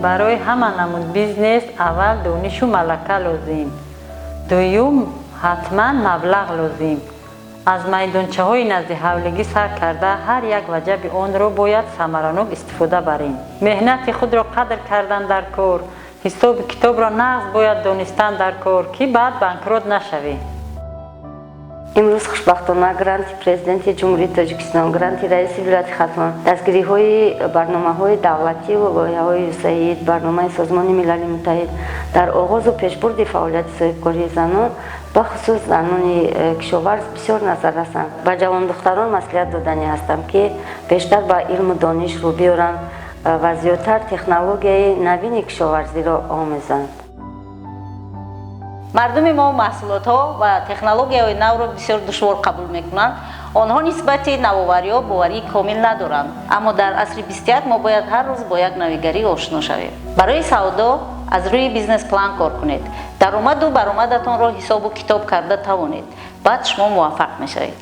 барои ҳама намуд бизнес аввал донишу малака лозим, дуюм ҳатман маблағ лозим. аз майдончаҳои назди ҳавлигӣ сар карда ҳар як ваҷаби онро бояд самаранок истифода барем. Меҳнати худро қадр кардан дар кор, ҳисоби китобро нағз бояд донистан дар кор, ки баъд банкрот нашавӣ. имрӯз хушбахтона гранти президенти ҷумҳурии Тоҷикистон, гранти раиси вилояти Хатмон, дастгириҳои барномаҳои давлативу лоиҳаҳои USAID, барномаи Созмони Милали Муттаҳид дар оғозу пешбурди фаъолияти соҳибкории занон бахусус занони кишоварз бисёр назар расанд. Ба ҷавондухтарон маслиҳат додани ҳастам, ки бештар ба илму дониш рӯ биёранд ва зиёдтар технологияи навини кишоварзиро омӯзанд. мардуми мо маҳсулотҳо ва технологияҳои навро бисёр душвор қабул мекунанд. онҳо нисбати навовариҳо боварии комил надоранд. аммо дар асри 21 мо бояд ҳар рӯз бо як навигарӣ ошно шавем. барои савдо аз рӯи бизнес план кор кунед. даромаду баромадатонро ҳисобу китоб карда тавонед. баъд шумо муваффақ мешавед.